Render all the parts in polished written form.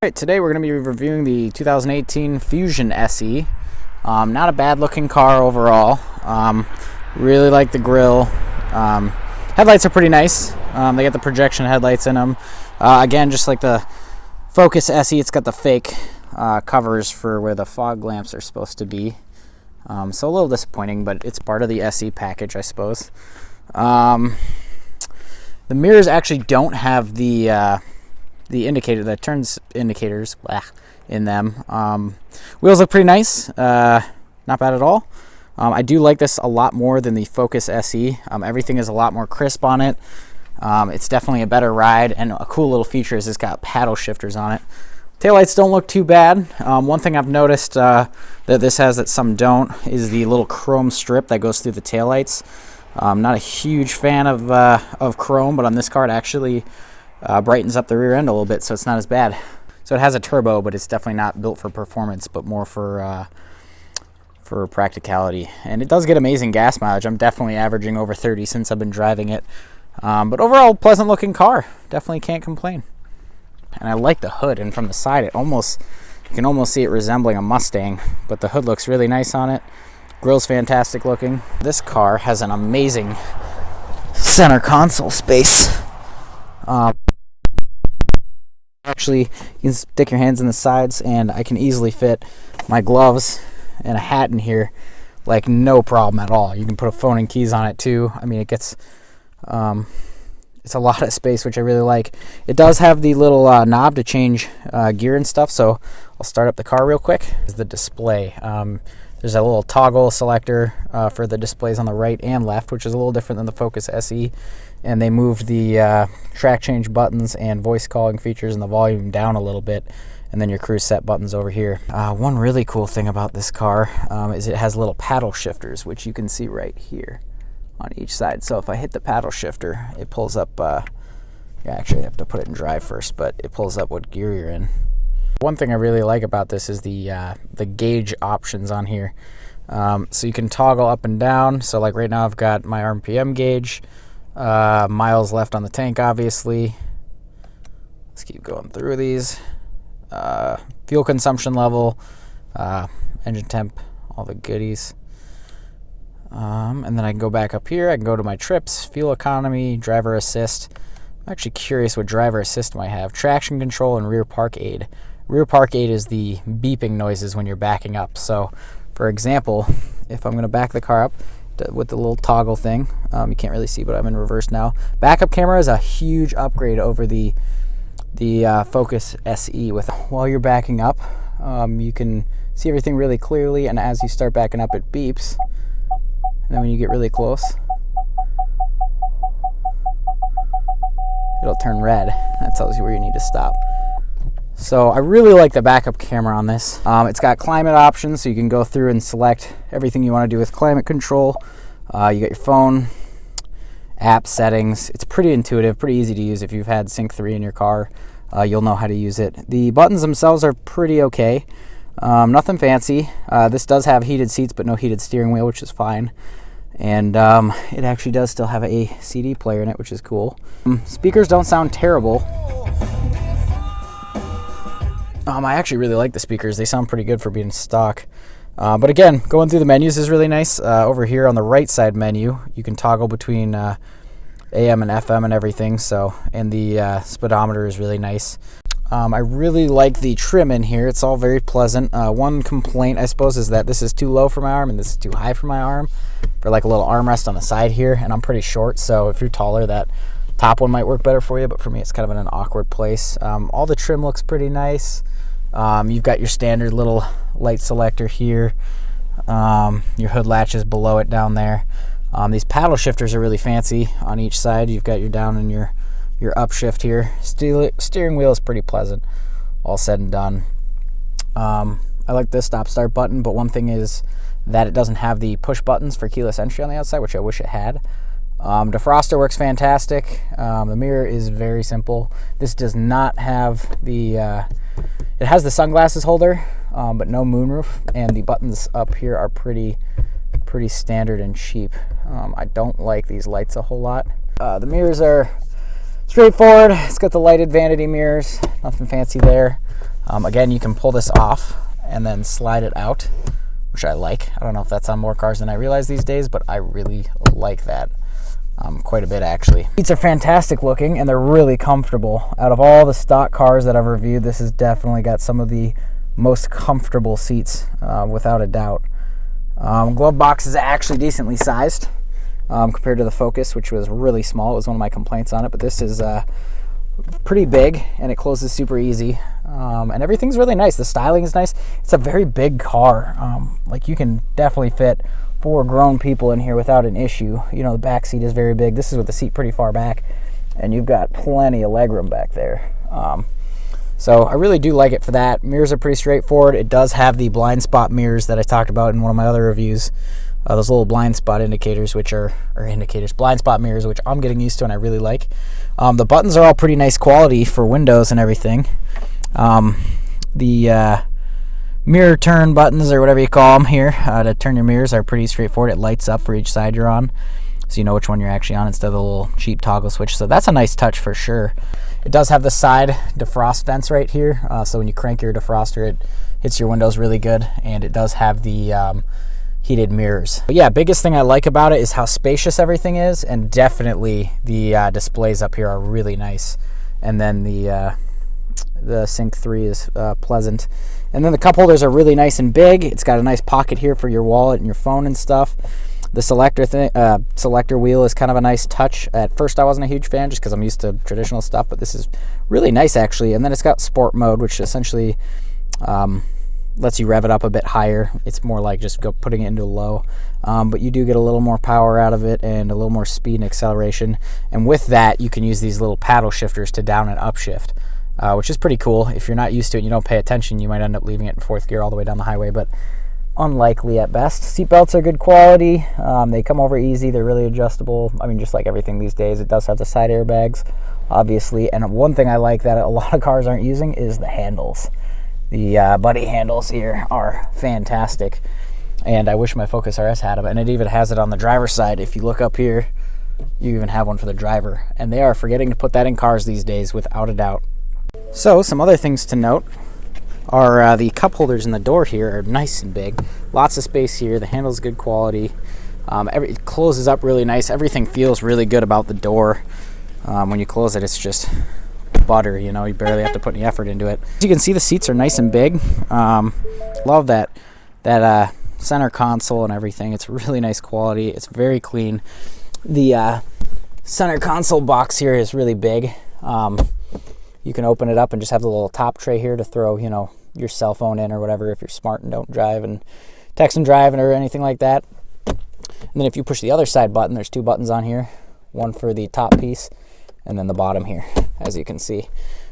Alright, today we're going to be reviewing the 2018 Fusion SE. Not a bad looking car overall. Really like the grille. Headlights are pretty nice. They got the projection headlights in them. Again, just like the Focus SE, it's got the fake covers for where the fog lamps are supposed to be. So a little disappointing, but it's part of the SE package, I suppose. The mirrors actually don't have the indicator, the turns indicators in them. Wheels look pretty nice, not bad at all. I do like this a lot more than the Focus SE. Everything is a lot more crisp on it. It's definitely a better ride, and a cool little feature is it's got paddle shifters on it. Taillights don't look too bad. One thing I've noticed that this has that some don't is the little chrome strip that goes through the taillights. I'm not a huge fan of chrome, but on this car it actually brightens up the rear end a little bit, so it's not as bad. So it has a turbo, but it's definitely not built for performance, but more for practicality. And it does get amazing gas mileage. I'm definitely averaging over 30 since I've been driving it. But overall, pleasant looking car. Definitely can't complain. And I like the hood, and from the side, you can almost see it resembling a Mustang, but the hood looks really nice on it. Grille's fantastic looking. This car has an amazing center console space. Actually, you can stick your hands in the sides, and I can easily fit my gloves and a hat in here like no problem at all. You can put a phone and keys on it too. I mean, it gets it's a lot of space, which I really like. It does have the little knob to change gear and stuff, so I'll start up the car real quick. Is the display. There's a little toggle selector for the displays on the right and left, which is a little different than the Focus SE. And they moved the track change buttons and voice calling features and the volume down a little bit. And then your cruise set buttons over here. One really cool thing about this car is it has little paddle shifters, which you can see right here on each side. So if I hit the paddle shifter, it pulls up, actually I have to put it in drive first, but it pulls up what gear you're in. One thing I really like about this is the gauge options on here. So you can toggle up and down. So like right now I've got my RPM gauge, miles left on the tank obviously. Let's keep going through these. Fuel consumption level, engine temp, all the goodies. And then I can go back up here. I can go to my trips, fuel economy, driver assist. I'm actually curious what driver assist might have. Traction control and rear park aid. Rear park aid is the beeping noises when you're backing up. So, for example, if I'm going to back the car up with the little toggle thing, you can't really see, but I'm in reverse now. Backup camera is a huge upgrade over the Focus SE. While you're backing up, you can see everything really clearly, and as you start backing up, it beeps. And then when you get really close, it'll turn red. That tells you where you need to stop. So I really like the backup camera on this. It's got climate options, so you can go through and select everything you want to do with climate control. You got your phone, app settings. It's pretty intuitive, pretty easy to use. If you've had Sync 3 in your car, you'll know how to use it. The buttons themselves are pretty okay. Nothing fancy. This does have heated seats, but no heated steering wheel, which is fine. And it actually does still have a CD player in it, which is cool. Speakers don't sound terrible. I actually really like the speakers. They sound pretty good for being stock. But again, going through the menus is really nice. Over here on the right side menu, you can toggle between AM and FM and everything. And the speedometer is really nice. I really like the trim in here. It's all very pleasant. One complaint, I suppose, is that this is too low for my arm and this is too high for my arm. For like a little armrest on the side here, and I'm pretty short, so if you're taller, that top one might work better for you, but for me it's kind of in an awkward place. All the trim looks pretty nice. You've got your standard little light selector here. Your hood latch is below it down there. These paddle shifters are really fancy on each side. You've got your down and your upshift here. Steering wheel is pretty pleasant, all said and done. I like this stop start button, but one thing is that it doesn't have the push buttons for keyless entry on the outside, which I wish it had. Defroster works fantastic. The mirror is very simple. This does not have the it has the sunglasses holder, but no moonroof, and the buttons up here are pretty standard and cheap. I don't like these lights a whole lot. The mirrors are straightforward. It's got the lighted vanity mirrors, nothing fancy there. Again, you can pull this off and then slide it out, which I like. I don't know if that's on more cars than I realize these days, but I really like that quite a bit, actually. Seats are fantastic looking, and they're really comfortable. Out of all the stock cars that I've reviewed, this has definitely got some of the most comfortable seats, without a doubt. Glove box is actually decently sized compared to the Focus, which was really small. It was one of my complaints on it, but this is pretty big, and it closes super easy, and everything's really nice. The styling is nice. It's a very big car. Like, you can definitely fit 4 grown people in here without an issue. You know, the back seat is very big. This is with the seat pretty far back, and you've got plenty of legroom back there. So I really do like it for that. Mirrors are pretty straightforward. It does have the blind spot mirrors that I talked about in one of my other reviews. Those little blind spot indicators, blind spot mirrors, which I'm getting used to and I really like. The buttons are all pretty nice quality for Windows and everything. The mirror turn buttons, or whatever you call them here, to turn your mirrors are pretty straightforward. It lights up for each side you're on, so you know which one you're actually on instead of the little cheap toggle switch. So that's a nice touch for sure. It does have the side defrost vents right here, so when you crank your defroster, it hits your windows really good, and it does have the heated mirrors. But yeah, biggest thing I like about it is how spacious everything is, and definitely the displays up here are really nice. And then the Sync 3 is pleasant. And then the cup holders are really nice and big. It's got a nice pocket here for your wallet and your phone and stuff. The selector wheel is kind of a nice touch. At first I wasn't a huge fan just because I'm used to traditional stuff, but this is really nice actually. And then it's got sport mode, which essentially lets you rev it up a bit higher. It's more like just putting it into low, but you do get a little more power out of it and a little more speed and acceleration. And with that, you can use these little paddle shifters to down and upshift, which is pretty cool. If you're not used to it and you don't pay attention, you might end up leaving it in 4th gear all the way down the highway, but unlikely at best. Seat belts are good quality. They come over easy. They're really adjustable. I mean, just like everything these days. It does have the side airbags, obviously. And one thing I like that a lot of cars aren't using is the handles. The buddy handles here are fantastic, and I wish my Focus RS had them. And it even has it on the driver's side. If you look up here, you even have one for the driver. And they are forgetting to put that in cars these days, without a doubt. So some other things to note are the cup holders in the door here are nice and big. Lots of space here. The handle's good quality. It closes up really nice. Everything feels really good about the door. When you close it, it's just butter, you know. You barely have to put any effort into it. As you can see, the seats are nice and big. Love that center console and everything. It's really nice quality. It's very clean. The center console box here is really big. You can open it up and just have the little top tray here to throw, you know, your cell phone in or whatever if you're smart and don't drive and text and drive or anything like that. And then if you push the other side button, there's 2 buttons on here, one for the top piece and then the bottom here, as you can see.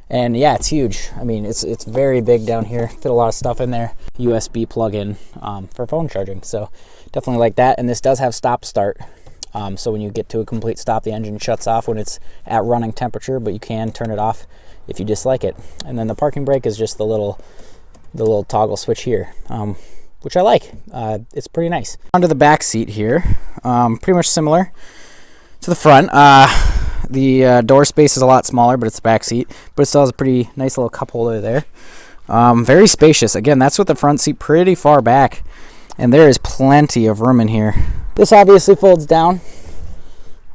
And yeah, it's huge. I mean, it's very big down here. Fit a lot of stuff in there. USB plug-in for phone charging. So definitely like that. And this does have stop start. So when you get to a complete stop, the engine shuts off when it's at running temperature, but you can turn it off if you dislike it. And then the parking brake is just the little toggle switch here, which I like. It's pretty nice. Onto the back seat here, pretty much similar to the front. The door space is a lot smaller, but it's the back seat, but it still has a pretty nice little cup holder there. Very spacious. Again, that's with the front seat pretty far back, and there is plenty of room in here. This obviously folds down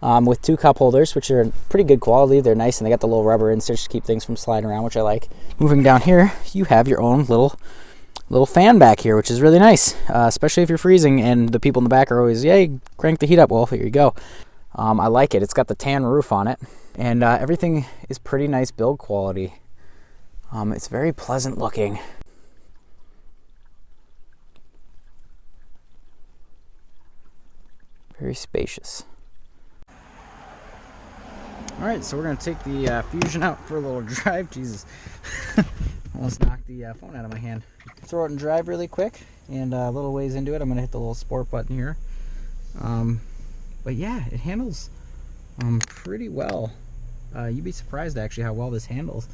with 2 cup holders, which are pretty good quality. They're nice, and they got the little rubber inserts to keep things from sliding around, which I like. Moving down here, you have your own little fan back here, which is really nice, especially if you're freezing and the people in the back are always, yay, crank the heat up. Well, here you go. I like it. It's got the tan roof on it, and everything is pretty nice build quality. It's very pleasant looking. Very spacious. All right, so we're going to take the Fusion out for a little drive. Jesus, almost knocked the phone out of my hand. Throw it in drive really quick, and a little ways into it, I'm going to hit the little sport button here. But yeah, it handles pretty well. You'd be surprised actually how well this handles.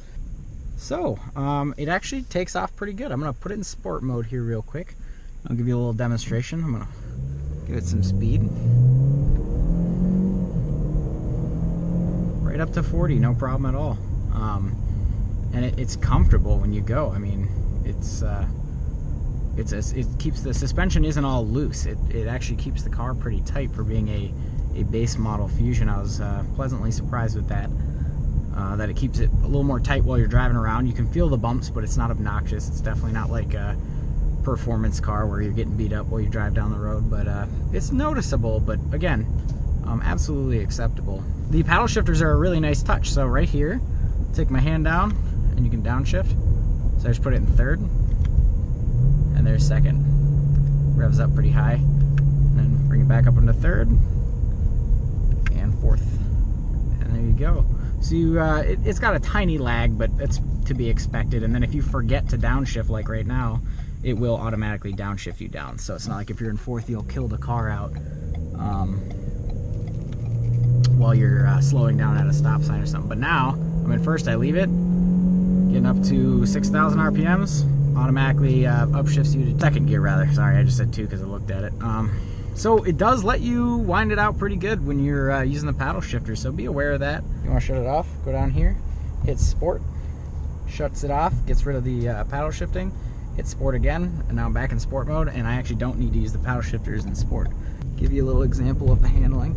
So it actually takes off pretty good. I'm going to put it in sport mode here real quick. I'll give you a little demonstration. I'm going to give it some speed. Right up to 40, no problem at all. And it's comfortable when you go. I mean, it keeps the suspension isn't all loose. It actually keeps the car pretty tight for being a base model Fusion. I was pleasantly surprised with that. That it keeps it a little more tight while you're driving around. You can feel the bumps, but it's not obnoxious. It's definitely not like a performance car where you're getting beat up while you drive down the road, but it's noticeable, but again, absolutely acceptable. The paddle shifters are a really nice touch. So right here, take my hand down and you can downshift. So I just put it in third, and there's second. Revs up pretty high, and then bring it back up into third and fourth, and there you go. So it's got a tiny lag, but that's to be expected. And then if you forget to downshift, like right now, it will automatically downshift you down. So it's not like if you're in fourth, you'll kill the car out while you're slowing down at a stop sign or something. But now, I'm in first, I leave it, getting up to 6,000 RPMs, automatically upshifts you to second gear rather. Sorry, I just said two because I looked at it. So it does let you wind it out pretty good when you're using the paddle shifter, so be aware of that. You want to shut it off, go down here, hit sport, shuts it off, gets rid of the paddle shifting, hit sport again, and now I'm back in sport mode, and I actually don't need to use the paddle shifters in sport. Give you a little example of the handling.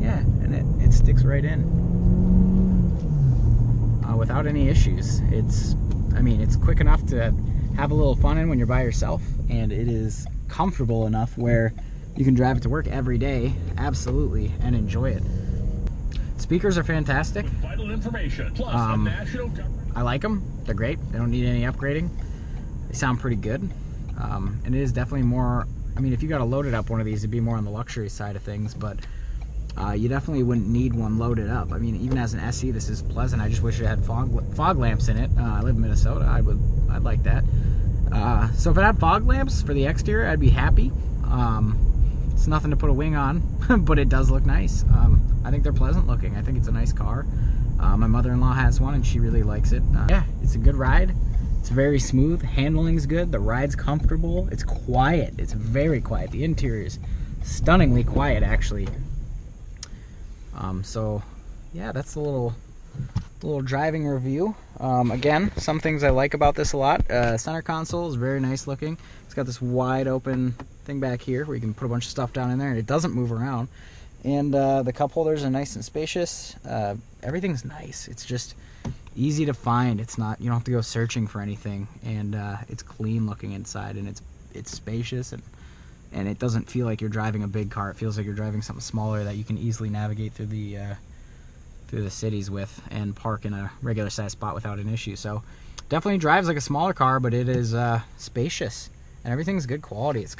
Yeah, and it sticks right in without any issues. I mean, it's quick enough to have a little fun in when you're by yourself, and it is comfortable enough where you can drive it to work every day, absolutely, and enjoy it. Speakers are fantastic. Vital information. Plus, I like them. They're great. They don't need any upgrading. They sound pretty good. And it is definitely more, I mean, if you got a loaded up one of these, it'd be more on the luxury side of things, but you definitely wouldn't need one loaded up. I mean, even as an SE, this is pleasant. I just wish it had fog lamps in it. I live in Minnesota. I'd like that. So if it had fog lamps for the exterior, I'd be happy. It's nothing to put a wing on, but it does look nice. I think they're pleasant looking. I think it's a nice car. My mother-in-law has one and she really likes it. Yeah, it's a good ride. It's very smooth. Handling's good. The ride's comfortable. It's quiet. It's very quiet. The interior is stunningly quiet, actually. So yeah, that's a little driving review. Again, some things I like about this a lot. Center console is very nice looking. It's got this wide open thing back here where you can put a bunch of stuff down in there and it doesn't move around. And the cup holders are nice and spacious. Everything's nice. It's just easy to find. It's not, you don't have to go searching for anything, and it's clean looking inside, and it's spacious, and it doesn't feel like you're driving a big car. It feels like you're driving something smaller that you can easily navigate through the cities with and park in a regular size spot without an issue. So definitely drives like a smaller car, but it is spacious and everything's good quality. It's